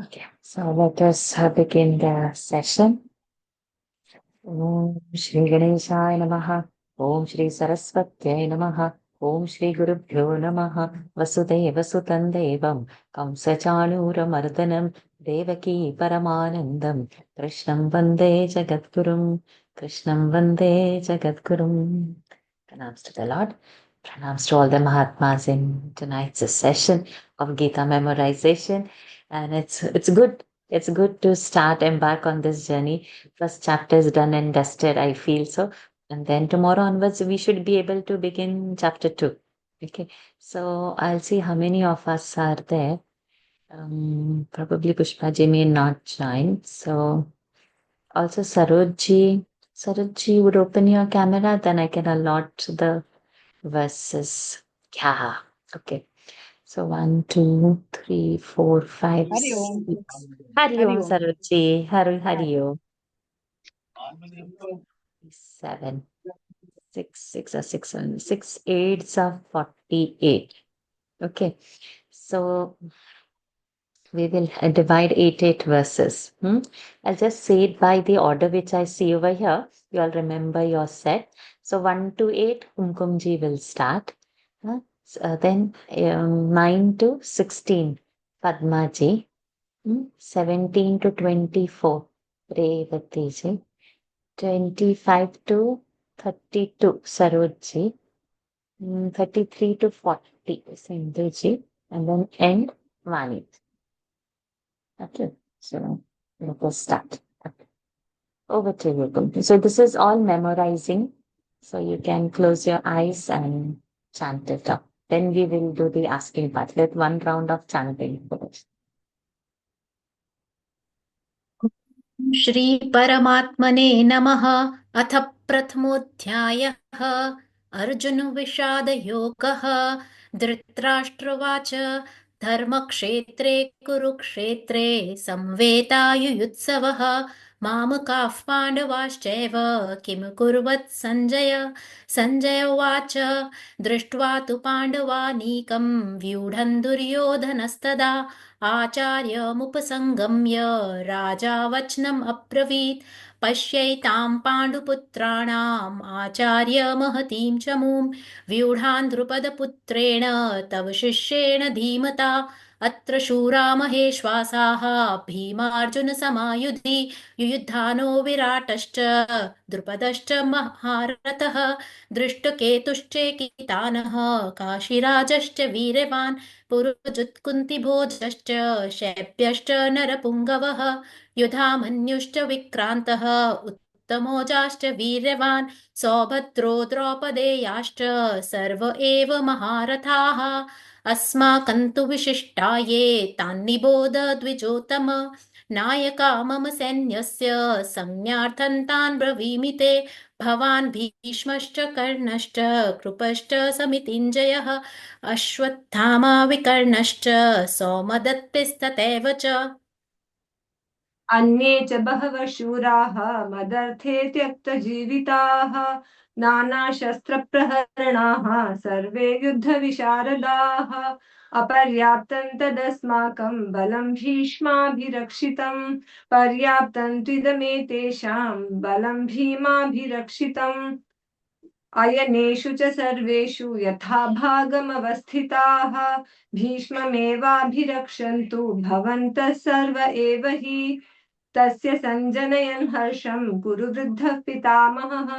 Okay, so let us begin the session. Om Shri Ganeshaya Namaha. Om Shri Saraswatyai Namaha. Om Shri Gurubhyo Namaha. Vasudeva Sutan Devam Kamsachanura Mardanam Devaki Paramanandam Krishnam Vande Jagadgurum Krishnam Vande Jagadgurum. Pranams to the Lord. Pranams to all the Mahatmas in tonight's session of Gita memorization. And it's good. It's good to start embark on this journey. First chapter is done and dusted, I feel so. And then tomorrow onwards, we should be able to begin chapter 2. Okay. So I'll see how many of us are there. Probably Pushpaji may not join. So also Sarojji. Sarojji would open your camera, then I can allot the verses. Yeah. Okay. So 1, 2, 3, 4, 5, Hari Om. 6. Hari Hari Om Om. Sarojji. Hari Om. 7, 6 or 6, 7, 6 eights are 48. Okay. So we will divide 8 verses. I'll just say it by the order which I see over here. You all remember your set. So 1 to 8, Kumkumji will start. Then 9 to 16, Padmaji. 17 to 24, Revati 25 to 32, Sarojji. 33 to 40, Sindhuji. And then end, Vanit. Okay, so let us start. Okay. Over to you, Kumpi. So this is all memorizing. So you can close your eyes and chant it up. Then we will do the asking part. Let one round of chanting first. श्रीपरमात्मने नमः। अथ प्रथमोऽध्यायः अर्जुनविषादयोगः। धृतराष्ट्रवाच धर्मक्षेत्रे कुरुक्षेत्रे संवेतायुयुत्सवः मामकाः पाण्डवाश्चैव किम कुर्वत् सञ्जय। सञ्जय उवाच दृष्ट्वा तु पाण्डवानीकं व्यूढं दुर्योधनस्तदा आचार्यमुपसङ्गम्य राजा वचनम् अब्रवीत् पश्यैतां पाण्डुपुत्राणाम् आचार्य महतीं च मूं व्यूढान् द्रुपदपुत्रेण तव शिष्येण धीमता अत्र शूरा महेश्वासाः भीमार्जुनसमायुधि युयुधानो विराटश्च द्रुपदश्च महारथः दृष्टकेतुश्चेकितानः काशीराजश्च वीर्यवान् पुरुजुत्कुन्तिभोजश्च शैब्यश्च नरपुङ्गवः युधामन्युश्च विक्रान्तः उत्तमोजाश्च वीर्यवान् सौभद्रो द्रौपदेयाश्च सर्व एव महारथाः अस्माकं तु विशिष्टाये तान्निबोध द्विजोत्तम नायका मम सैन्यस्य संज्ञार्थं तान् ब्रवीमि ते भवान् भीष्मश्च कर्णश्च कृपश्च समितिञ्जयः अश्वत्थामा विकर्णश्च सौमदत्तिस्तथैव च अन्ये च बहवः शूराः मदर्थे त्यक्तजीविताः नानाशस्त्रप्रहरणाः सर्वे युद्धविशारदाः अपर्याप्तं तदस्माकं बलं भीष्माभिरक्षितं पर्याप्तं त्विदमेतेषां बलं भीमाभिरक्षितम् अयनेषु च सर्वेषु यथा भागमवस्थिताः भीष्ममेवाभिरक्षन्तु भवन्तः सर्व एव हि तस्य सञ्जनयन् हर्षं कुरुवृद्धः पितामहः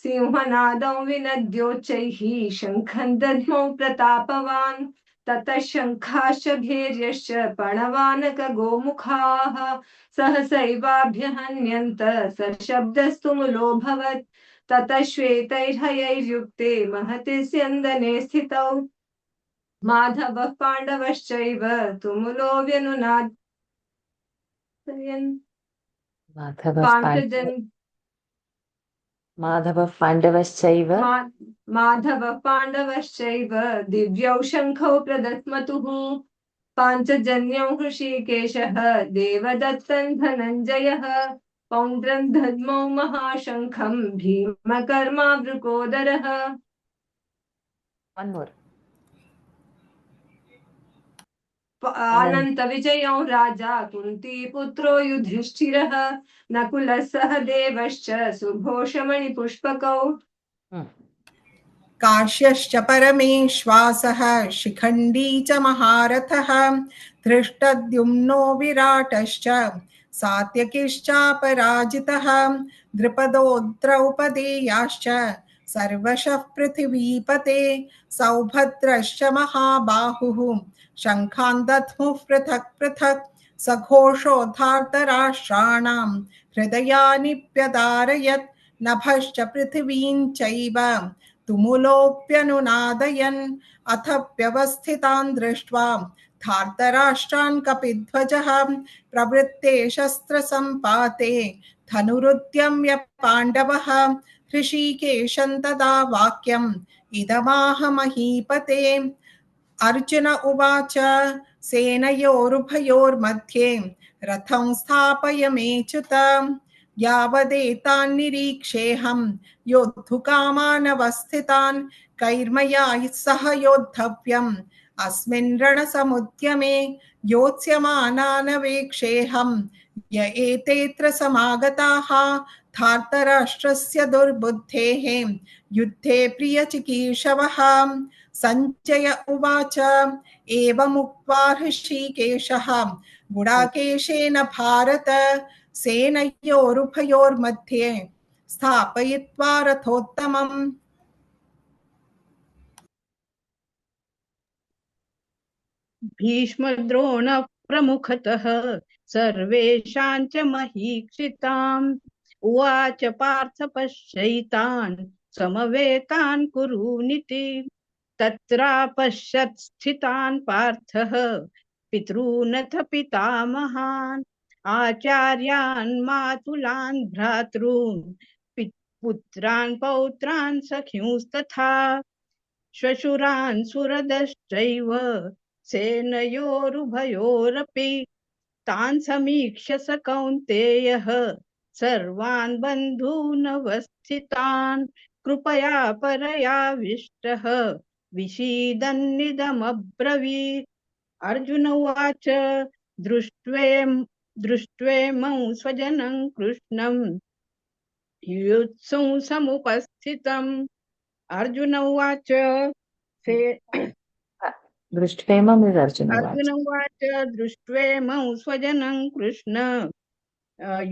सिंहनादौ विनद्योच्चैः शङ्खं दद्मौ प्रतापवान् ततः शङ्खाश्च भैर्यश्च पणवानकगोमुखाः सहसैवाभ्यहन्यन्त सशब्दस्तु मुलोऽभवत् ततः श्वेतैर्हयैर्युक्ते महति स्यन्दने स्थितौ माधवः पाण्डवश्चैव तुमुलो व्यनुनादयन् Madhava Pandavaschaiva माधवः पाण्डवश्चैव दिव्यौ शङ्खौ प्रदत्मतुः पाञ्चजन्यौ हृषीकेशः देवदत्तं धनञ्जयः पौण्ड्रं दद्मौ महाशङ्खं भीमकर्मावृकोदरः One more. अनंत विजयो राजा कुंती पुत्रो युधिष्ठिरः नकुलः सह देवश्च सुघोषमणिपुष्पकौ काश्यश्च परमेश्वासः शिखण्डी च महारथः धृष्टद्युम्नो विराटश्च सात्यकिश्चापराजितः द्रुपदो द्रौपदेयाश्च सर्वशः पृथिवीपते सौभद्रश्च महाबाहुः शङ्खान् दध्मुः पृथक् पृथक् सघोषोद्धार्तराष्ट्राणां हृदयानि व्यदारयत् नभश्च पृथिवीं चैव तुमुलोऽप्यनुनादयन् अथ व्यवस्थितान् दृष्ट्वा धार्तराष्ट्रान् कपिध्वजः प्रवृत्ते शस्त्रसम्पाते धनुरुद्यम्य पाण्डवः हृषीकेशं तदा वाक्यम् इदमाह महीपते अर्जुन उवाच सेनयोरुभयोर्मध्ये रथं स्थापयमेच्युत यावदेतान् निरीक्षेऽहं योद्धुकामानवस्थितान् कैर्मया सह योद्धव्यम् अस्मिन् रणसमुद्यमे योत्स्यमानानवेक्षेऽहं य एतेऽत्र समागताः धार्तराष्ट्रस्य दुर्बुद्धेः युद्धे प्रियचिकीर्षवः सञ्जय उवाच एवमुक्त्वा हृषीकेशः गुडाकेशेन भारत सेनयोरुभयोर्मध्ये स्थापयित्वा रथोत्तमम् भीष्मद्रोण प्रमुखतः सर्वेषां च महीक्षिताम् उवाच पार्थ पश्यैतान् समवेतान् कुरूनिति तत्रापश्यत् स्थितान् पार्थः पितॄनथ पितामहान् आचार्यान् मातुलान् भ्रातॄन् पुत्रान् पौत्रान् सख्युंस्तथा श्वशुरान् सुहृदश्चैव सेनयोरुभयोरपि तान् समीक्ष्य स कौन्तेयः सर्वान् बन्धूनवस्थितान् कृपया परयाविष्टः विषीदन्निदमब्रवीत् अर्जुन उवाच दृष्ट्वेमं स्वजनं कृष्णं युयुत्सुं समुपस्थितम् अर्जुन उवाच दृष्ट्वेमम् इस् अर्जुन अर्जुन उवाच दृष्ट्वेमं स्वजनं कृष्ण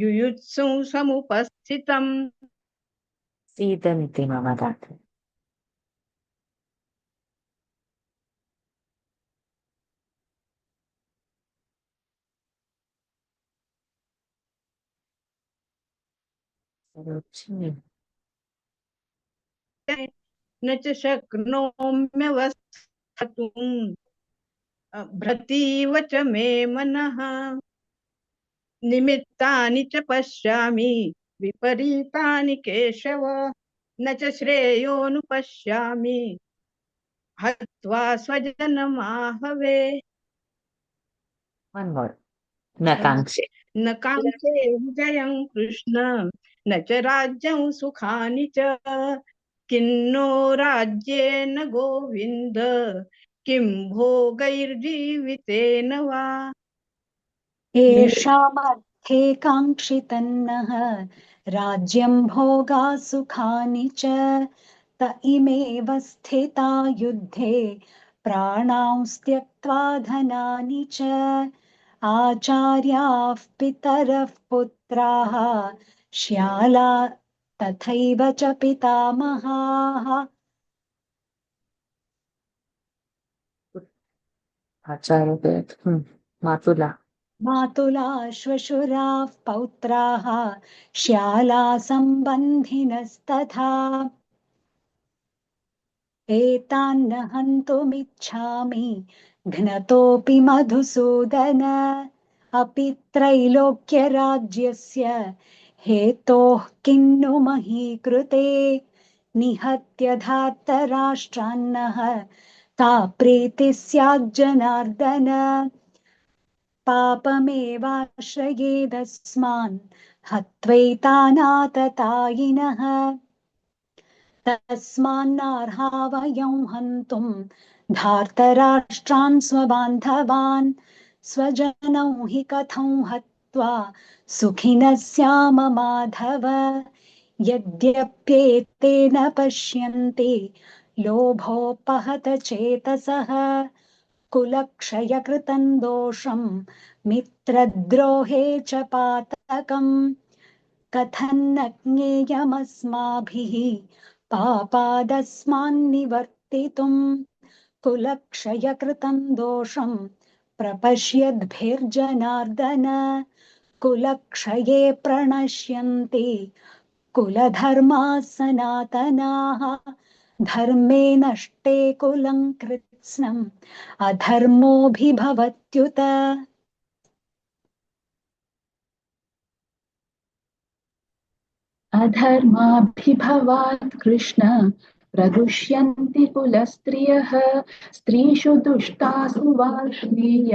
युयुत्सुं समुपस्थितम् सीतमिति मम दातु न च शक्नोम्यवस्थितुं भ्रतीव च मे मनः निमित्तानि च पश्यामि विपरीतानि केशव न च श्रेयोनुपश्यामि हत्वा स्वजनमाहवे one more न काङ्क्षे न काङ्क्षे विजयं कृष्ण न च राज्यं सुखानि च किन्नो राज्येन गोविन्द किं भोगैर्जीवितेन वा येषामर्थे काङ्क्षितन्नः राज्यं भोगा सुखानि च त इमेव स्थिता युद्धे प्राणांस् त्यक्त्वा धनानि च आचार्याः पितरः पुत्राः श्याला तथैव च पितामहाः आचार्य मातुला मातुला श्वशुराः पौत्राः श्याला सम्बन्धिनस्तथा एतान्न हन्तुमिच्छामि घ्नतोऽपि मधुसूदन अपि त्रैलोक्यराज्यस्य हेतोः किन्नु मही कृते निहत्य धार्तराष्ट्रान्नः का प्रीतिः स्याज्जनार्दन पापमेवाश्रयेदस्मान् हत्वैतानाततायिनः तस्मान्नार्हा वयं हन्तुं धार्तराष्ट्रान् स्वबान्धवान् स्वजनौ हि कथं हत्वा सुखिनः स्याम माधव यद्यप्येतेन पश्यन्ति लोभोपहत चेतसः कुलक्षयकृतं दोषं मित्रद्रोहे च पातकम् कथन्न ज्ञेयमस्माभिः पापादस्मान्निवर्तितुम् कुलक्षयकृतं दोषं प्रपश्यद्भिर्जनार्दन कुलक्षये प्रणश्यन्ति कुलधर्माः सनातनाः धर्मे नष्टे कुलं कृत्स्नम् अधर्मोऽभिभवत्युत अधर्माभिभवात् कृष्ण प्रदुष्यन्ति कुलस्त्रियः स्त्रीषु दुष्टासु वार्ष्णेय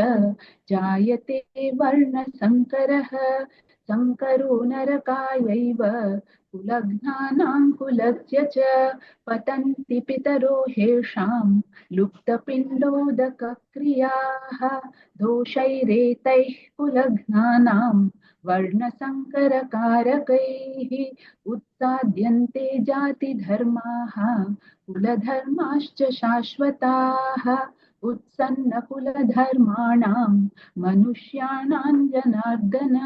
जायते वर्णसङ्करः संकरो नरकायैव कुलघ्नानां कुलस्य च पतन्ति पितरो ह्येषां लुप्तपिण्डोदकक्रियाः दोषैरेतैः कुलघ्नानां वर्णसङ्करकारकैः उत्साद्यन्ते जातिधर्माः कुलधर्माश्च शाश्वताः उत्सन्नकुलधर्माणां मनुष्याणां जनार्दन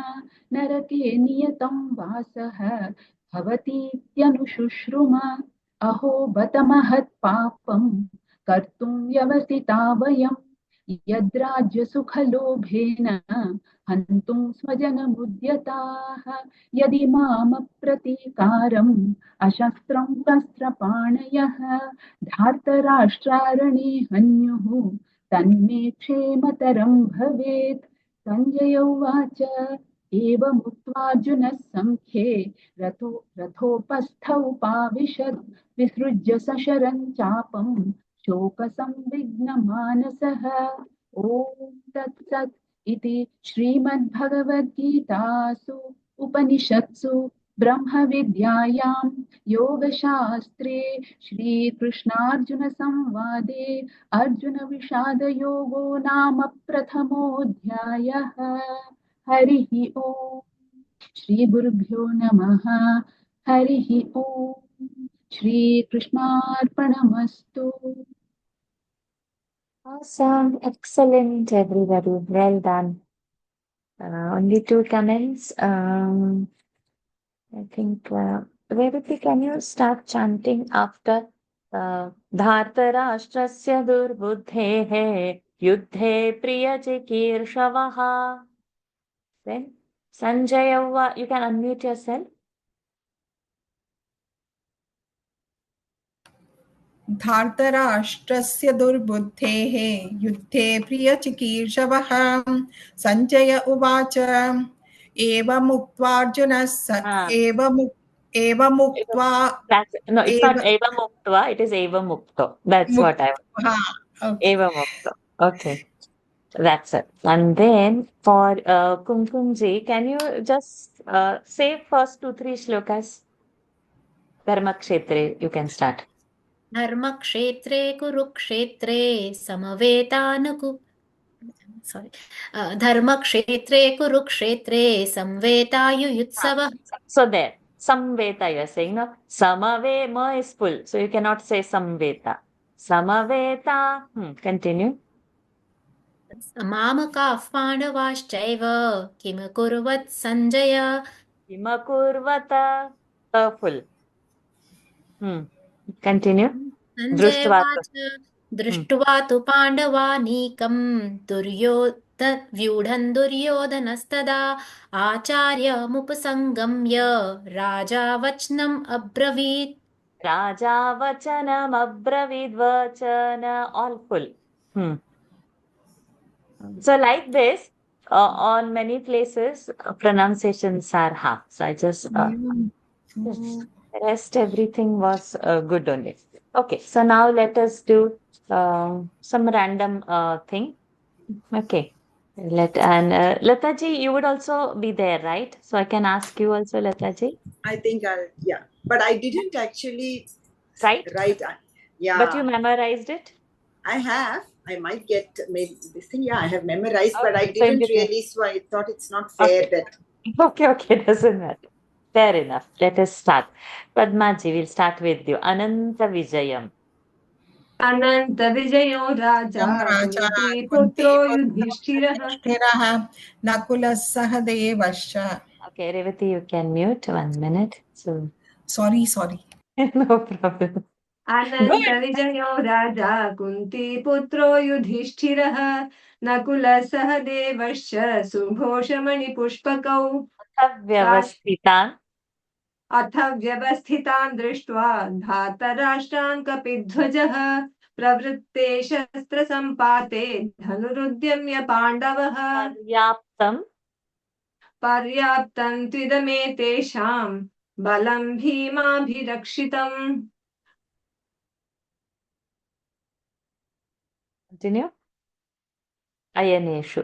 नरके नियतं वासः भवतीत्यनुशुश्रुम अहो बत महत्पापं कर्तुं व्यवसिता वयं यद्राज्यसुखलोभेन हन्तुं स्वजनमुद्यताः यदि मामप्रतीकारम् अशस्त्रं शस्त्रपाणयः धार्तराष्ट्रारणे हन्युः तन्मे क्षेमतरं भवेत् सञ्जय उवाच एवमुक्त्वार्जुनः संख्ये रथोपस्थ उपाविशत् विसृज्य सशरं चापं शोकसंविघ्नमानसः ॐ तत्सत् इति श्रीमद्भगवद्गीतासु उपनिषत्सु ब्रह्मविद्यायां योगशास्त्रे श्रीकृष्णार्जुनसंवादे अर्जुनविषादयोगो नाम प्रथमोऽध्यायः हरिः ओम् श्रीगुरुभ्यो नमः हरिः ओम् श्रीकृष्णार्पणमस्तु Awesome, excellent, everybody. Well done. Only 2 comments. I think, Revati, can you start chanting after Dhartarashtrasya durbuddhehe yuddhe priyachikirshavaha. Then Sanjaya, you can unmute yourself. धार्तराष्ट्रस्य दुर्बुद्धेः युद्धे प्रियचिकीर्षवः सञ्जय उवाच एवमुक्त्वार्जुनः एवमुक्त्वा No, it's not Eva Muktva, it is Eva Mukto. That's what I want. Eva Mukto. Okay. That's it. And then for Kumkumji, can you just say first 2-3 shlokas? Dharmakshetre, you can start. धर्मक्षेत्रे कुरुक्षेत्रे धर्मक्षेत्रे कुरुक्षेत्रे संवेतायुयुत्सवः. So there, Samveta you are saying, no? Samave, ma is full. So you cannot say Samveta. Samaveta. Continue. मामकाः पाण्डवाश्चैव किमकुर्वत् Sanjaya. Kimakurvata. Full. Continue. Sanjaya उवाच दृष्ट्वा तु पाण्डवानीकं व्यूढं दुर्योधनस्तदा आचार्यमुपसंगम्य राजा वचनम् अब्रवीत्. Raja Vachanam Abravid Vachana, all full. So like this, on many places, pronunciations are half. So I just, rest everything was good only. Okay, so now let us do some random thing. Okay. Lataji, you would also be there, right? So I can ask you also, Lataji. I think but I didn't actually write. Yeah. But you memorized it? I have. I might get maybe this thing. Yeah, I have memorized, but I Okay, so in didn't between. really. So I thought it's not fair Okay. that. Okay, doesn't matter. Fair enough. Let us start. Padmaji, we'll start with you. Ananta Vijayam. अनंत विजयो राजा राजा कुन्तीपुत्रो युधिष्ठिरः युधिष्ठिरः नकुलः सह देवश्च Okay, Revati, you can mute 1 minute. So, sorry no problem. Anant Good. विजयो राजा कुन्तीपुत्रो युधिष्ठिरः नकुलः सह देवश्च सुघोषमणिपुष्पकौ व्यवस्थितान् अथ व्यवस्थितान् दृष्ट्वा धातराष्ट्रान् कपिध्वजः प्रवृत्ते शस्त्रसम्पाते धनुरुद्यम्य पाण्डवः पर्याप्तं त्विदमेतेषां बलं भीमाभिरक्षितम् Continue. Ayaneshu.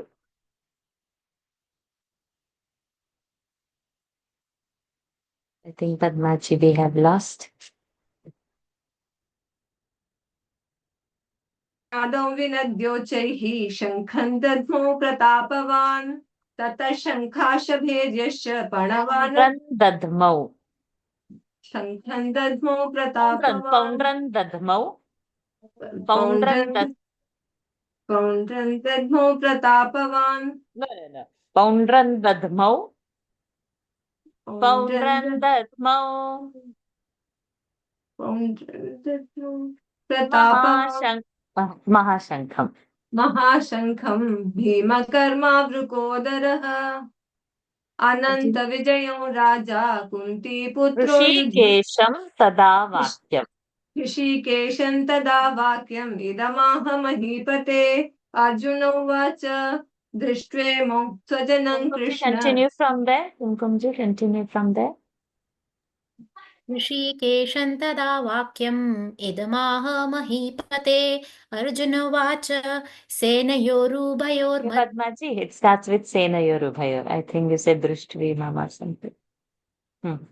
I think Padmaji we have lost. आदौ विनद्योच्चैः शङ्खं दद्मो प्रतापवान् ततः शङ्खाशभेद्यश्च पणवान् दद्मौ. शङ्खं दद्मो प्रतापवान् पौण्ड्रन् दद्मौ. पौण्ड्रं दद्मो प्रतापवान् No. पौण्ड्रन् दद्मौ. पौण्ड्रन् दद्मौ. प्रतापवान् महाशङ्खम्. महाशङ्खं भीमकर्मावृकोदरः अनन्तविजयो राजा कुन्तीपुत्रो ऋषिकेशं तदा वाक्यम्. ऋषिकेशं तदा वाक्यम् इदमाह महीपते अर्जुन उवाच दृष्ट्वेमौ स्वजनं Krishna Continue from there. Kumkumji, continue from there. ऋषिकेशं तदा वाक्यम् इदमाह महीपते अर्जुन उवाच सेनयोरुभयोर्मध्ये Padmaji, it starts with Senayorubhayor. I think you said Drishtvi or something.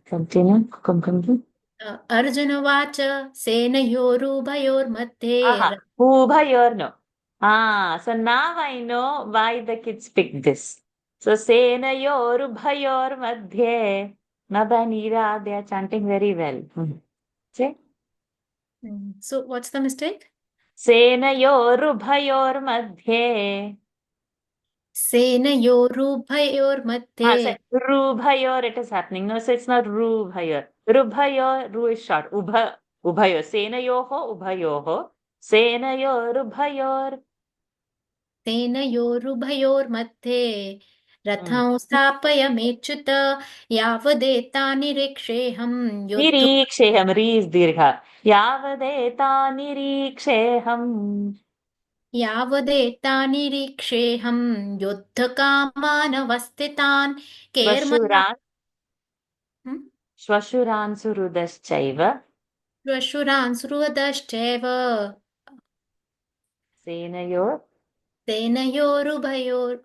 Continue. Kumkumji. Arjuna उवाच सेनयोरुभयोर्मध्ये Ubhayor no. So now I know why the kids picked this. So Senayorubhayor madhye. Nada Neera, they are chanting very well. Say. So what's the mistake? Senayorubhayor madhye. सेनयोरुभयोर्मध्ये Rubhayor, it is happening. No, so it's not Rubhayor. Rubhayor, Ru is short. Ubhayor. Senayoho, Ubhayoho. Senayorubhayor. सेनयोरुभयोर्मध्ये रथं स्थापयमेच्युत यावदेतानिरीक्षेऽहं योद्धुं Niriksheham. Re is dirgha. Yavadeta niriksheham. यावदेतानिरीक्षेऽहं युद्धकामानवस्थितान् केर्मया Svashuran. Svashuran surudaschaiva. श्वशुरान् सुहृदश्चैव Senayor. सेनयोरुभयोर्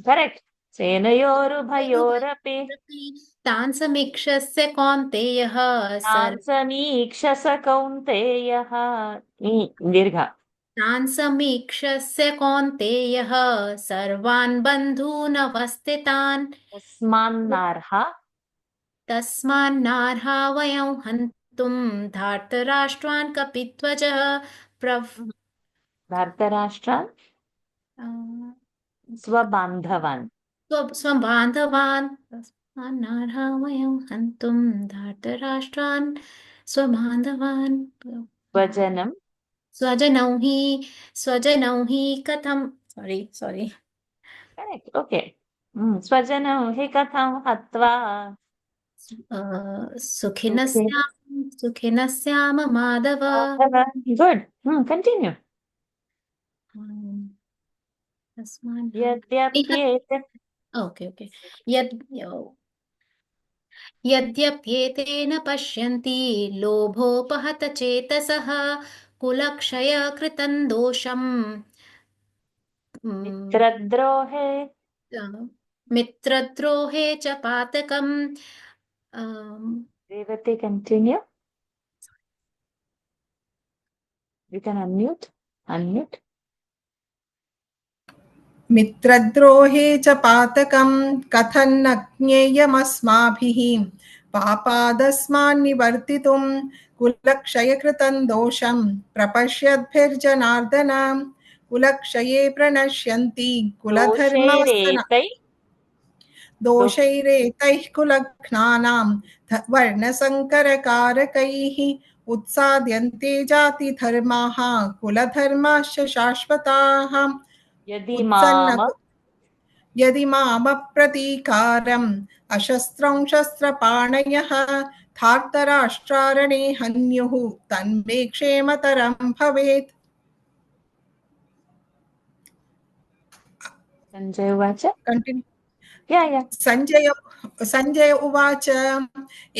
Correct. Senayorubhayorapi. तान् समीक्षस्य कौन्तेयः Samikshasa kaunteyah. Dirgha. तान् समीक्षस्य कौन्तेयः सर्वान् बन्धूनवस्थितान् Tasmannarha. तस्मान्नार्हा वयं हन्तुं धार्तराष्ट्रान् कपिध्वजः Dhartarashtra. Swabandhavan. स्वबान्धवान् तस्मान्नार्हा वयं हन्तुं धार्तराष्ट्रान् स्वबान्धवान् Vajanam. स्वजनौ हि कथं sorry Correct. Okay. Swajanam hi katham hatva. सुखिनः स्याम माधव Good. Continue. तस्मान् ओके यद्यप्येतेन पश्यन्ति लोभोपहत चेतसः कुलक्षयकृतं दोषम् Mitradrahe. मित्रद्रोहे च पातकम् Revati, continue. You can unmute. Unmute. मित्रद्रोहे च पातकं कथन्न ज्ञेयमस्माभिः पापादस्मान्निवर्तितुं कुलक्षयकृतं दोषं प्रपश्यद्भिर्जनार्दन कुलक्षये प्रणश्यन्ति कुलधर्मास्तना दोषैरेतैः कुलघ्नानां वर्णसङ्करकारकैः उत्साद्यन्ते जातिधर्माः कुलधर्माश्च शाश्वताः यदि मामप्रतीकारम् अशस्त्रं शस्त्रपाणयः धार्तराष्ट्रारणे हन्युः तन्मे क्षेमतरं भवेत्। Sanjay uvacha. Continue. Yeah. Sanjaya उवाच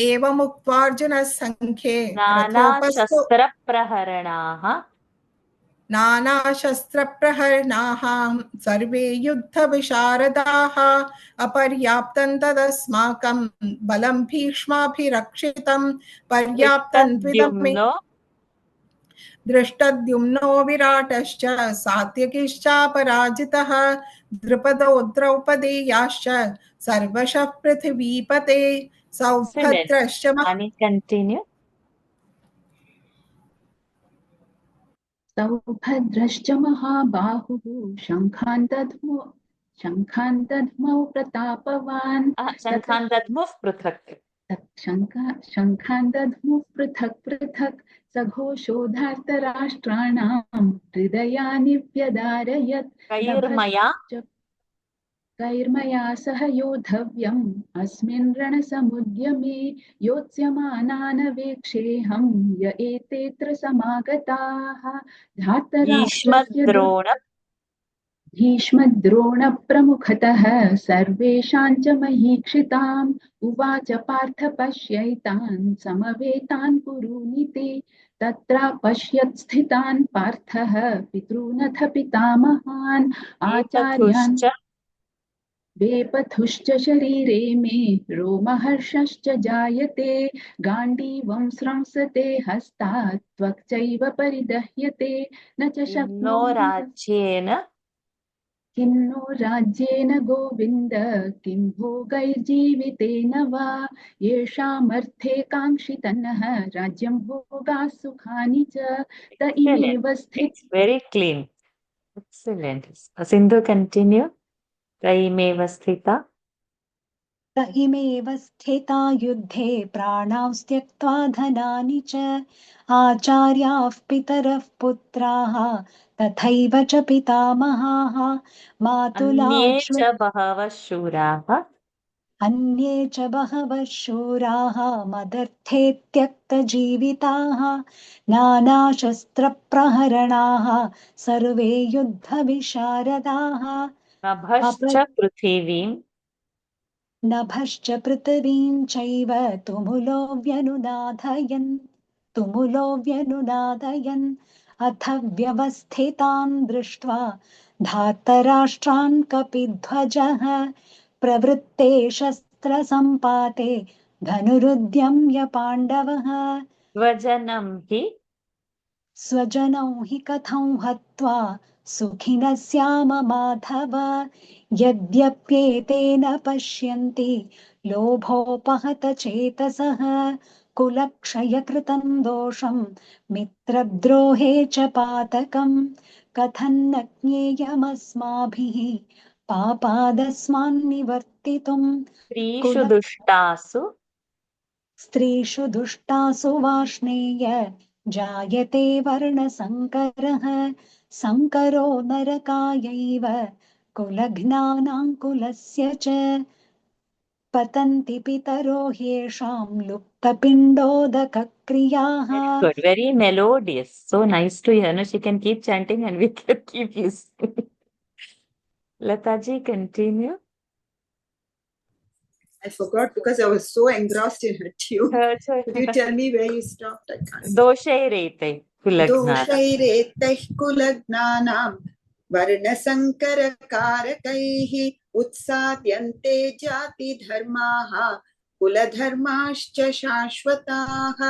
एवमुक्त्वार्जुनः संख्ये नानाशस्त्रप्रहरणाः सर्वे युद्धविशारदाः अपर्याप्तं तदस्माकं बलं भीष्माभिरक्षितं पर्याप्तं द्विदमे दृष्टद्युम्नो विराटश्च सात्यकिश्चापराजितः द्रुपदो द्रौपदेयाश्च सर्वशः पृथिवीपते सौभद्रश्च सौभद्रश्च महाबाहुः शङ्खान् दध्मौ प्रतापवान् शङ्खान् दध्मुः पृथक् पृथक् सघोषोधार्तराष्ट्राणां हृदयानि व्यदारयत् कैर्मया सह योद्धव्यम् अस्मिन् रणसमुद्यमे योत्स्यमानानवेक्षेऽहं य एतेऽत्र समागताः भीष्मद्रोणप्रमुखतः सर्वेषां च महीक्षिताम् उवाच पार्थ पश्यैतान् समवेतान् कुरूनिते तत्र पश्यत् स्थितान् पार्थः पितॄनथ पितामहान् आचार्यान् वेपथुश्च शरीरे मे रोमहर्षश्च जायते गाण्डीवं स्रंसते हस्तात् त्वक्चैव परिदह्यते न च किन्नो राज्येन गोविन्द किं भोगैर्जीवितेन वा येषामर्थे काङ्क्षितनः राज्यं भोगाः सुखानि च त इमेव Very clean. Excellent. Sindhu, continue. त इमेव स्थिता युद्धे प्राणां त्यक्त्वा धनानि च आचार्याः पितरः पुत्राः तथैव च पितामहाः अन्ये च बहवः शूराः मदर्थे त्यक्तजीविताः नानाशस्त्रप्रहरणाः सर्वे युद्धविशारदाः नभश्च पृथिवीं चैव तुमुलो व्यनुनादयन् अथ व्यवस्थितान् दृष्ट्वा धार्तराष्ट्रान् कपिध्वजः प्रवृत्ते शस्त्रसम्पाते धनुरुद्यम्य पाण्डवः स्वजनौ हि कथं हत्वा सुखिनः स्याम माधव यद्यप्येतेन पश्यन्ति लोभोपहत चेतसः कुलक्षयकृतं दोषं मित्रद्रोहे च पातकं कथन्न ज्ञेयमस्माभिः पापादस्मान्निवर्तितुं स्त्रीषु दुष्टासु वार्ष्णेय जायते वर्णसङ्करः संकरो नरकायैव कुलघ्नानां कुलस्य च पतन्ति पितरो ह्येषां लुप्तपिण्डोदकक्रियाः. Good, very melodious. So nice to hear. No, she can keep chanting and we can keep listening. Lataji, continue. I forgot because I was so engrossed in her tune. Could you tell me where you stopped? I can't. Doshairetei kulagnanam varnasankarakaihi उत्साद्यन्ते जाति धर्माः कुलधर्माश्च शाश्वताः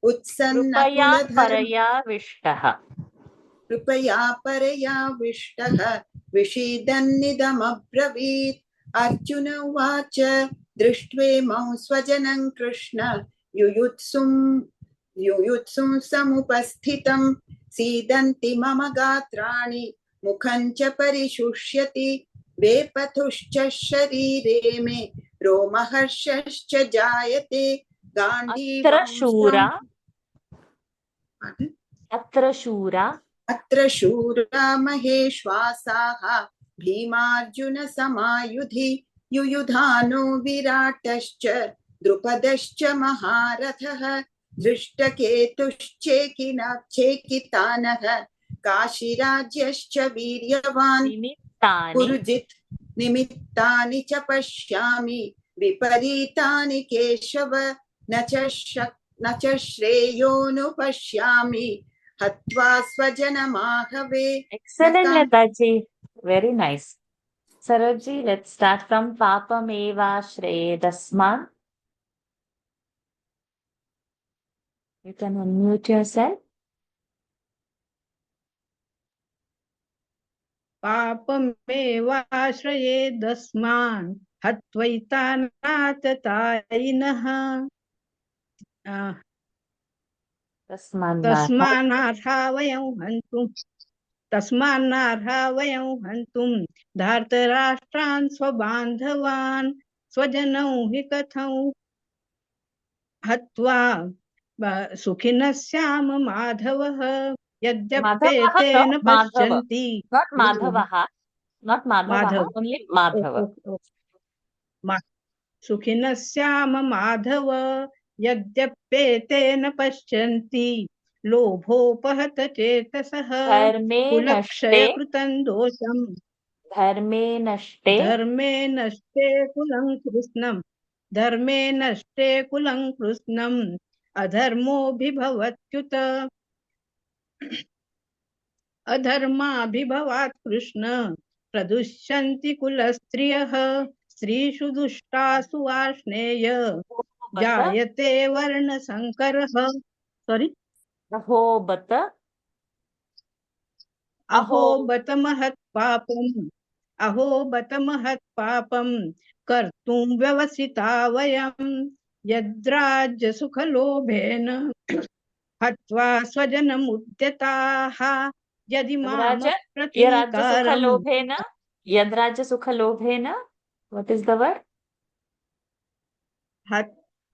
उत्सन्नकुलधर्मः कृपया परयाविष्टः विषीदन्निदमब्रवीत् अर्जुन उवाच दृष्ट्वेमं स्वजनं कृष्ण युयुत्सुं समुपस्थितं सीदन्ति मम गात्राणि मुखं च परिशुष्यति वेपथुश्च शरीरे मे रोमहर्षश्च जायते अत्र गाण्डीवं शूरा अत्र शूरा महेश्वासाः भीमार्जुनसमायुधि युयुधानो विराटश्च द्रुपदश्च महारथः धृष्टकेतुश्चेकितानः काशीराज्यश्च वीर्यवान् निमित्तानि पुरुजित् निमित्तानि च पश्यामि विपरीतानि केशव न च श्रेयोनुपश्यामि हत्वा स्वजनमाहवे excellent Lataji, very nice. Sarojji, let's start from Papameva Shredasman. You can unmute yourself. पापमेवाश्रयेदस्मान् हत्वैतानाततायिनः तस्मान्नार्हा वयं हन्तुं धार्तराष्ट्रान् स्वबान्धवान् स्वजनौ हि कथं हत्वा सुखिनः स्याम माधवः यद्यप्येतेन पश्यन्ति Not Madhavaha, Madhava only Madhava. सुखिनः स्याम माधव यद्यप्येतेन पश्यन्ति लोभोपहत चेतसः कुलक्षयकृतं दोषम् धर्मे नष्टे कुलं कृष्णम् अधर्मोऽभिभवत्युत अधर्माभिभवात् कृष्ण प्रदुष्यन्ति कुलस्त्रियः स्त्रीषु दुष्टासु वार्ष्णेय जायते वर्णसङ्करः सॉरी अहो बत महत्पापम् कर्तुं व्यवसिता वयं यद्राज्यसुखलोभेन हत्वा स्वजनमुद्यताः यदि माम यद्राज्यसुखलोभेन what is the word?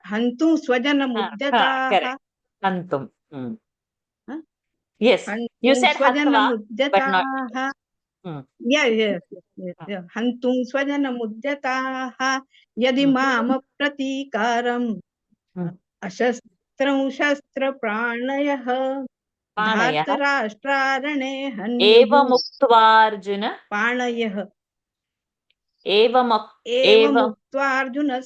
हन्तुं स्वजनमुद्यताः Correct. Hantum. Yes, you said hatva, but not. हन्तुं स्वजनमुद्यताः यदि माम प्रतीकारम् अशस्त्रं शस्त्रप्राणयः धार्तराष्ट्रारणे एवमुक्त्वार्जुन पाणयः एवमुक्त्वार्जुनः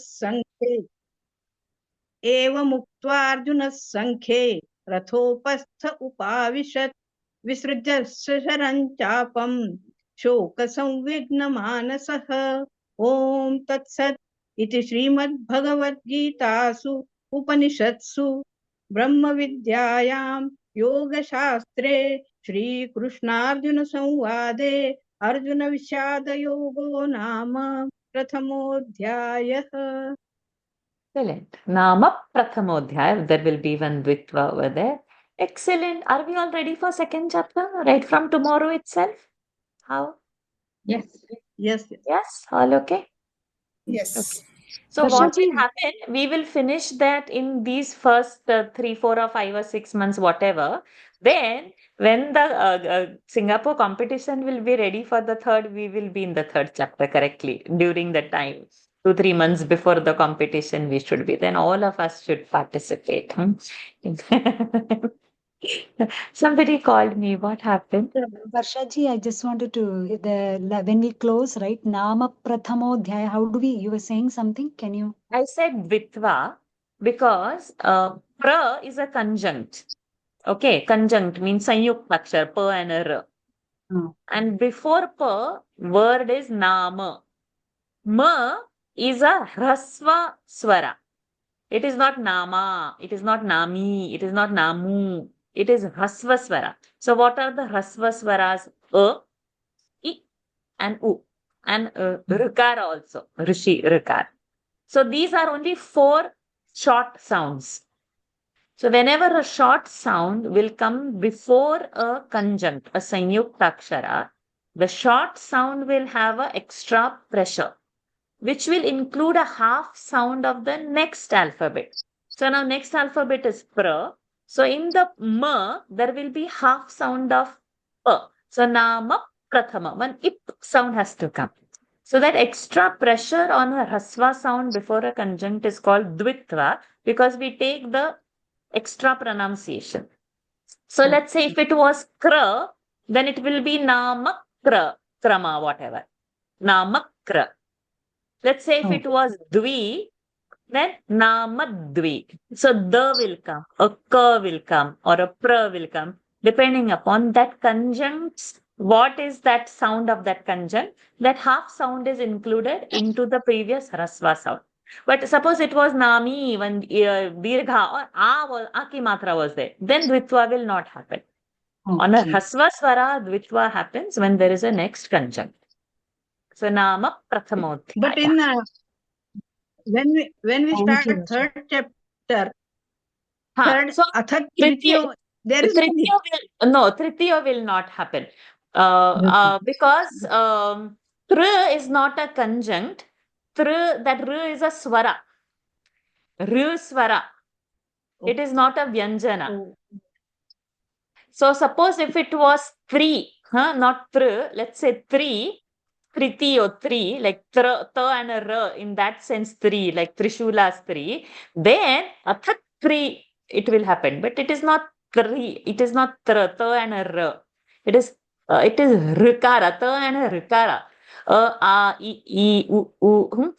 सङ्ख्ये रथोपस्थ उपाविशत् विसृज्य शरं चापं शोकसंविघ्नमानसः ॐ तत्सत् इति श्रीमद्भगवद्गीतासु उपनिषत्सु ब्रह्मविद्यायां योगशास्त्रे श्रीकृष्णार्जुनसंवादे अर्जुनविषादयोगो नाम प्रथमोऽध्यायः. Excellent. Nama Prathamodhyaya. There will be one Dvitva over there. Excellent. Are we all ready for second chapter? Right from tomorrow itself? How? Yes. Yes. All okay? Yes. Okay. So what will happen? We will finish that in these first 3, 4 or 5 or 6 months, whatever. Then when the Singapore competition will be ready for the third, we will be in the third chapter correctly during the time. 2, 3 months before the competition we should be. Then all of us should participate. Somebody called me. What happened? Varshaji, I just wanted to, when we close, right? Nama Prathamodhyaya, how do you were saying something? Can you? I said Vitva because pra is a conjunct. Okay, conjunct means Sanyukta Akshar, pa and a ra. And before pa, word is nama. Ma is a hrasva swara. It is not nama, it is not nami, it is not namu. It is Hrasva Swara. So what are the Hrasva Swaras? A, I, and U. And Rikara also. Rishi, Rikara. So these are only 4 short sounds. So whenever a short sound will come before a conjunct, a Sanyuktakshara, the short sound will have an extra pressure, which will include a half sound of the next alphabet. So now next alphabet is pra. So in the ma, there will be half sound of pa. So nama prathama, one ip sound has to come. So that extra pressure on a Hrasva sound before a conjunct is called Dvitva, because we take the extra pronunciation. So let's say if it was kra, then it will be namakra, krama, whatever. Namakra. Let's say if it was dvi, then namadvi. So the will come, a ka will come, or a pra will come, depending upon that conjunct. What is that sound of that conjunct? That half sound is included into the previous Hrasva sound. But suppose it was nami, when dirgha or a ki matra was there, then dvitva will not happen. On a Hrasva swara, dvitva happens when there is a next conjunct. So nama prathamodhyaya. But in when we start a third chapter, third so athat tritiya, there is Tritiya will not happen. Because tr is not a conjunct. That r is a swara. R swara. It is not a vyanjana. So suppose if it was 3, not tr, let's say 3, Triti or 3, like ta and a r, in that sense 3, like Trishula's 3, then athat 3 it will happen. But it is not 3, it is not ta and a r. It is rikara, ta and a rikara. A, I, u, r.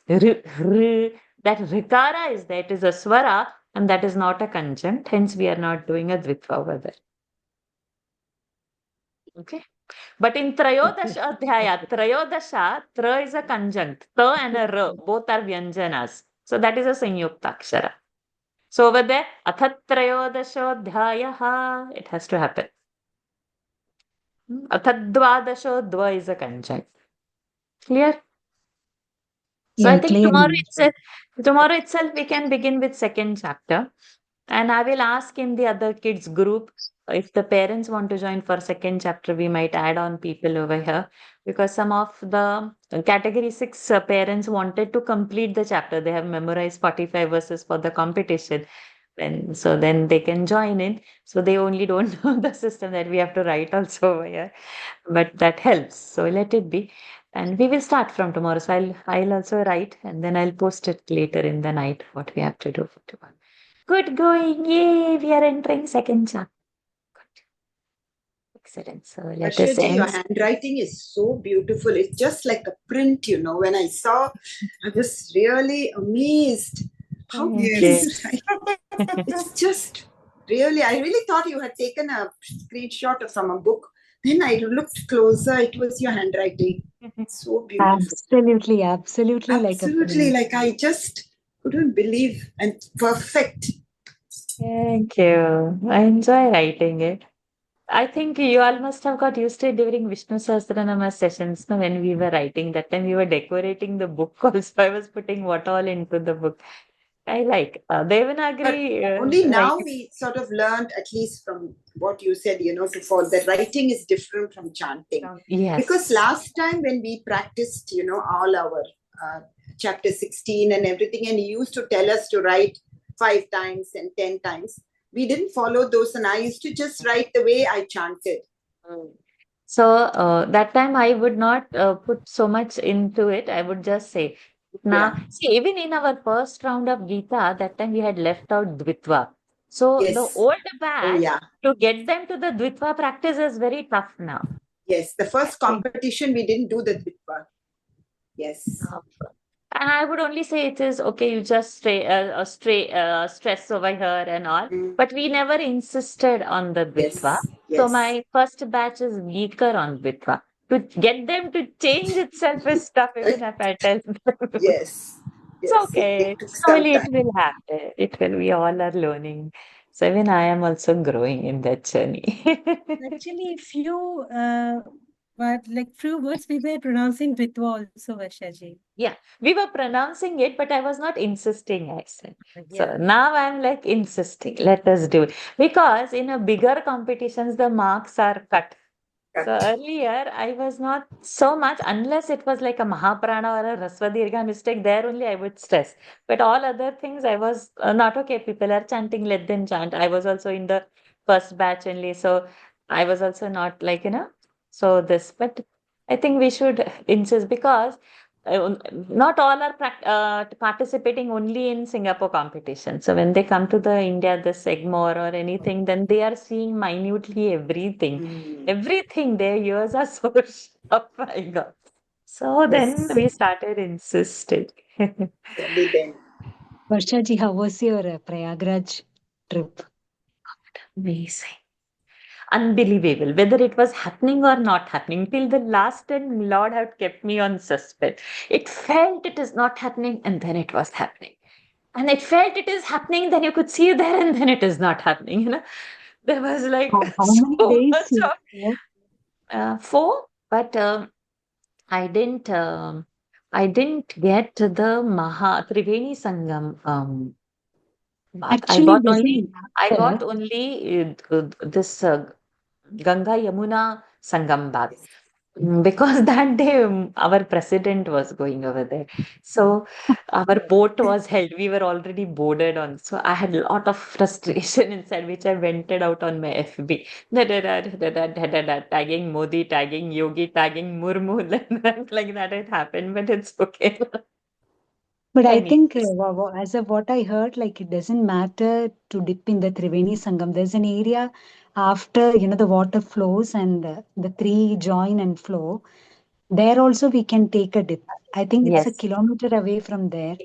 That rikara is there, it is a swara, and that is not a conjunct. Hence, we are not doing a dvitva over there. Okay. But in Trayodasha Adhyaya, Trayodasha, tra is a conjunct. Ta and a r, both are vyanjanas. So that is a Sanyuktakshara. So over there, Athat Trayodasha Adhyayaha, it has to happen. Athat Dvadasha Dva is a conjunct. Clear? So I think tomorrow itself we can begin with second chapter. And I will ask in the other kids group, if the parents want to join for second chapter, we might add on people over here, because some of the category 6 parents wanted to complete the chapter. They have memorized 45 verses for the competition. So then they can join in. So they only don't know the system that we have to write also over here. But that helps. So let it be. And we will start from tomorrow. So I'll also write, and then I'll post it later in the night, what we have to do for tomorrow. Good going. Yay, we are entering second chapter. Good. Excellent. So let us end. Your handwriting is so beautiful. It's just like a print, When I saw, I was really amazed. How Yes. it's just really, I really thought you had taken a screenshot from a book. Then I looked closer, it was your handwriting. It's so beautiful. Absolutely. Absolutely, like I just couldn't believe, and perfect. Thank you. I enjoy writing it. I think you all must have got used to it during Vishnu Sahasranama sessions, no? When we were writing. That time we were decorating the book also. I was putting what all into the book. I like Devanagari. Only now we sort of learned, at least from what you said, for the writing is different from chanting. Yes. Because last time when we practiced, all our chapter 16 and everything, and you used to tell us to write 5 times and 10 times, we didn't follow those, and I used to just write the way I chanted. So that time I would not put so much into it. I would just say, see, even in our first round of Gita, that time we had left out Dvitva. So the old batch, to get them to the Dvitva practice is very tough now. Yes, the first competition we didn't do the Dvitva. Yes. And I would only say it is okay, you just stress over here and all. But we never insisted on the Dvitva. Yes. So my first batch is weaker on Dvitva. To get them to change itself is tough, even if I tell them. Yes. It's okay. Slowly it will happen. We all are learning. So even I am also growing in that journey. Actually, few words we were pronouncing Dvitva also, Varshaji. Yeah, we were pronouncing it, but I was not insisting, I said. So Yeah. now I'm like insisting, let us do it. Because in a bigger competitions, the marks are cut. So earlier, I was not so much, unless it was like a Mahaprana or a Rasvadirgha mistake, there only I would stress. But all other things, I was not okay. People are chanting, let them chant. I was also in the first batch only. So I was also not like, so this. But I think we should insist because not all are participating only in Singapore competition. So when they come to the India, the Segmore or anything, then they are seeing minutely everything. Everything, their ears are so sharp, my God. So then Yes. we started insisting. Only then. Varshaji, how was your Prayagraj trip? Amazing. Unbelievable. Whether it was happening or not happening, till the last time, Lord had kept me on suspense. It felt it is not happening, and then it was happening. And it felt it is happening, then you could see it there, and then it is not happening. There was like How many so days much you of were? 4, but I didn't. I didn't get the Maha Triveni Sangam bath. Actually, there's an I actor. got only this Ganga Yamuna Sangam bath. Because that day our president was going over there. So our boat was held. We were already boarded on. So I had a lot of frustration inside, which I vented out on my FB. Tagging Modi, tagging Yogi, tagging Murmu. Like that it happened, but it's okay. But I I mean, think, as of what I heard, like it doesn't matter to dip in the Triveni Sangam. There's an area after, the water flows and the three join and flow. There also we can take a dip. I think it's a yes. kilometer away from there.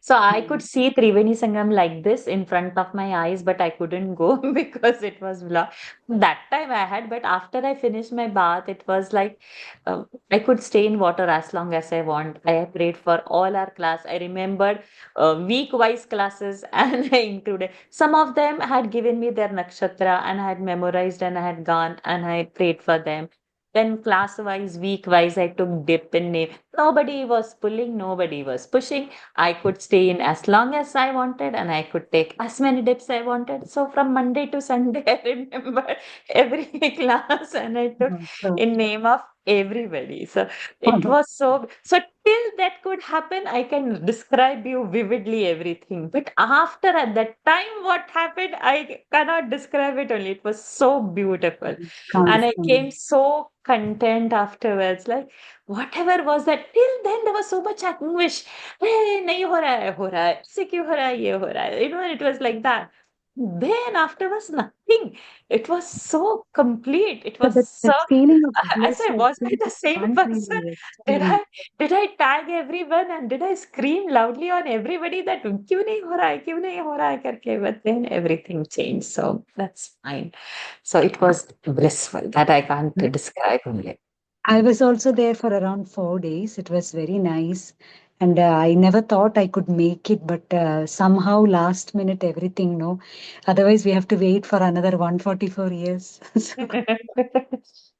So I could Mm. see Triveni Sangam like this in front of my eyes, but I couldn't go because it was vlog. That time I had, but after I finished my bath, it was like I could stay in water as long as I want. I prayed for all our class. I remembered week-wise classes, and I included some of them had given me their nakshatra, and I had memorized, and I had gone and I prayed for them. Then class-wise, week-wise, I took dip in name. Nobody was pulling, nobody was pushing. I could stay in as long as I wanted, and I could take as many dips I wanted. So from Monday to Sunday, I remember every class, and I took So, in name of everybody. So it was so till that could happen, I can describe you vividly everything. But after at that time, what happened, I cannot describe it only. It was so beautiful. And I came can't. so content afterwards. Like whatever was that, till then there was so much anguish. Hey, nahi ho raha hai, ऐसे क्यों हो रहा है, ये हो रहा है. It was like that. Then afterwards, nothing. It was so complete. It So was so. that feeling of I bliss, said, I was I think the you same can't person? really Did explain. I tag everyone and did I scream loudly on everybody that क्यों नहीं हो रहा है, क्यों नहीं हो रहा है करके? But then everything changed, so that's fine. So it was blissful that I can't describe only. I was also there for around 4 days. It was very nice. And I never thought I could make it, but somehow last minute everything, no. Otherwise, we have to wait for another 144 years. So,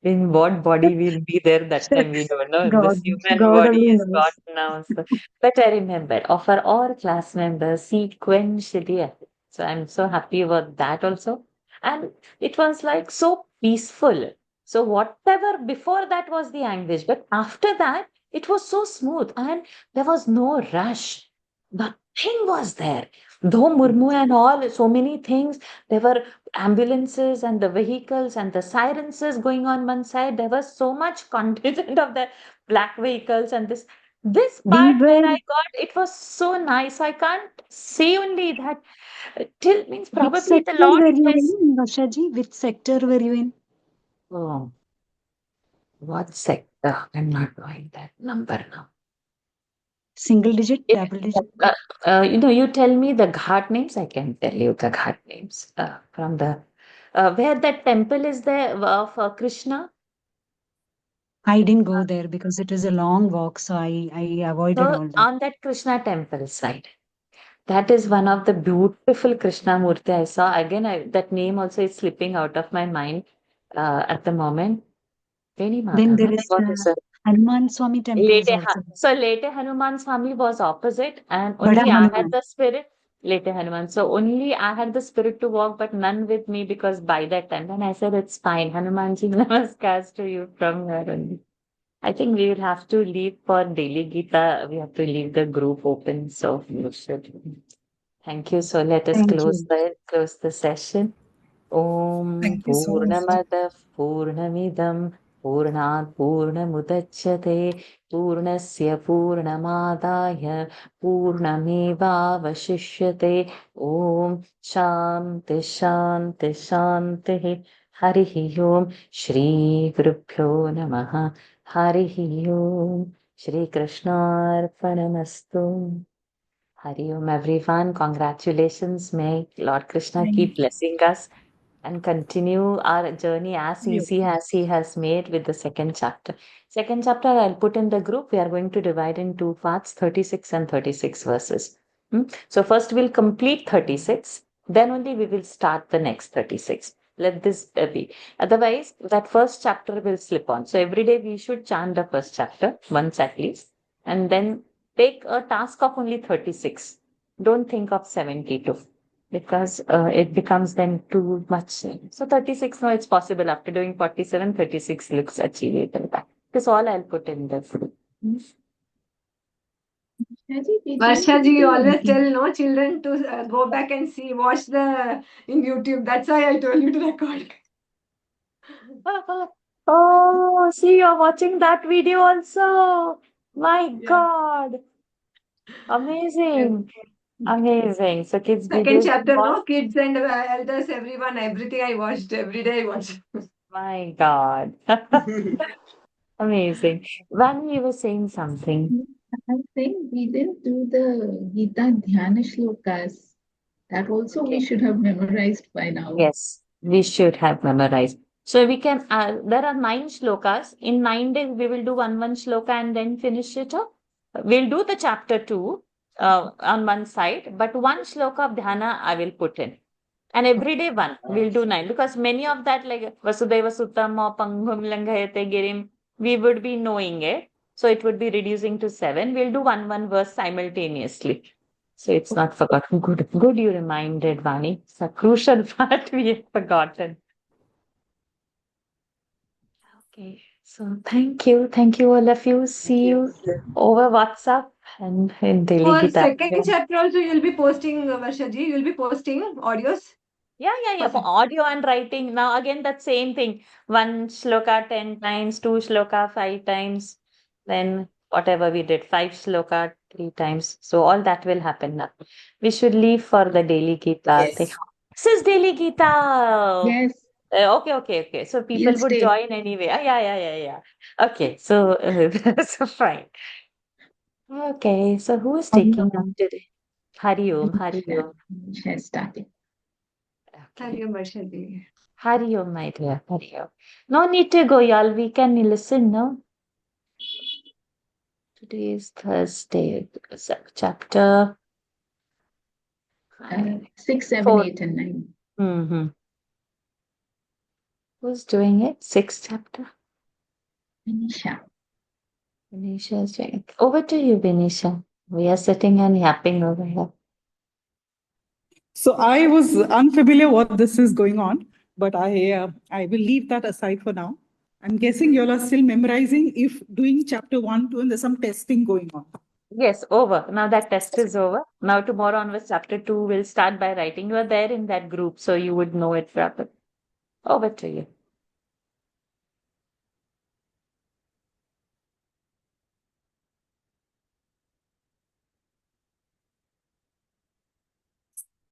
In what body we'll be there that time, we don't know. God, This human God body only is knows. gone now. So, but I remember, of our all class members sequentially. So I'm so happy about that also. And it was like so peaceful. So whatever before that was the anguish, but after that, it was so smooth and there was no rush. Nothing was there. Though Murmu and all, so many things, there were ambulances and the vehicles and the sirens going on one side. There was so much contingent of the black vehicles and this We part where were, I got it was so nice. I can't say only that till means which probably the sector Lord were you is in, Varshaji? Which sector were you in? oh, what sector? I'm not knowing that number now. Single digit, It, double digit? you tell me the ghat names. I can tell you the ghat names from the where that temple is there of Krishna. I didn't go there because it was a long walk, so I avoided So all that. on that Krishna temple side. That is one of the beautiful Krishna Murti I saw. Again, that name also is slipping out of my mind at the moment. Veni Then there Madhavan. is What is it? Hanuman Swami temples also. So later Hanuman's family was opposite, and Bada only I had Hanuman. the spirit. Later Hanuman. So only I had the spirit to walk, but none with me, because by that time, then I said, it's fine. Hanumanji namaskars to you from here only. I think we will have to leave for daily Gita. We have to leave the group open. So you should. Thank you. So let us Thank close you. the session. Om Thank you so much. Purnamada Purnamidam Purnat Purnamudachyate Purnasya Purnamadaya Purnamevavashishyate Om Shanti Shanti Shanti Harihi Om Shri Gurubhyo Namaha Harihi Om Shri Krishnarpanamastu. Hari Om, everyone. Congratulations. May Lord Krishna keep blessing us and continue our journey as easy as He has made with the second chapter. Second chapter, I'll put in the group. We are going to divide in two parts, 36 and 36 verses. So first we'll complete 36, then only we will start the next 36. Let this be. Otherwise, that first chapter will slip on. So every day we should chant the first chapter once at least, and then take a task of only 36. Don't think of 72, because it becomes then too much. So 36, no, it's possible. After doing 47, 36 looks achievable. That's all I'll put in the group. Varsha ji, you always tell no children to go back and watch the in YouTube. That's why I told you to record. Oh, see, you're watching that video also. My God. Amazing. Amazing. So kids Second videos. chapter, no kids and elders, everyone, everything I watched every day. I watched. My God. Amazing. Vani, you were saying something. I think we didn't do the Gita Dhyana shlokas. That also we should have memorized by now. Yes, we should have memorized. So we can, there are 9 shlokas. In 9 days, we will do one shloka and then finish it up. We'll do the chapter 2 on one side, but one shloka of dhyana I will put in. And every day one, we'll do 9, because many of that, like Vasudeva Suttam or Panghum Langhayate Girim, we would be knowing it. So it would be reducing to 7. We'll do one verse simultaneously. So it's not forgotten. Good you reminded, Vani. It's a crucial part we had forgotten. Okay, so thank you. Thank you, all of you. See you over WhatsApp and in Daily For Gita. second chapter also, you'll be posting, Varsha ji, you'll be posting audios. Yeah. For audio and writing. Now again, that same thing. One shloka 10 times, 2 shloka 5 times. Then whatever we did, 5 shloka 3 times. So all that will happen now. We should leave for the Daily Gita. Yes. This is Daily Gita. Yes. Okay. So people You'll would stay. join anyway. Yeah. Okay, so so fine. Okay, so who is taking up today? Hari Om. Shall started. Hari Om, Varsha ji. Hari Om, my dear. Hari Om. No need to go, y'all. We can listen, no? Today is Thursday. Chapter 6, 7, 4. 8, and 9. Mm-hmm. Who's doing it? 6th chapter? Vinisha. Vinisha is doing it. Over to you, Vinisha. We are sitting and yapping over here. So I was unfamiliar what this is going on, but I will leave that aside for now. I'm guessing you all are still memorizing. If doing chapter 1, 2, and there's some testing going on. Yes, over. Now that test is over. Now tomorrow onwards, chapter 2 will start by writing. You are there in that group, so you would know it properly. Over to you.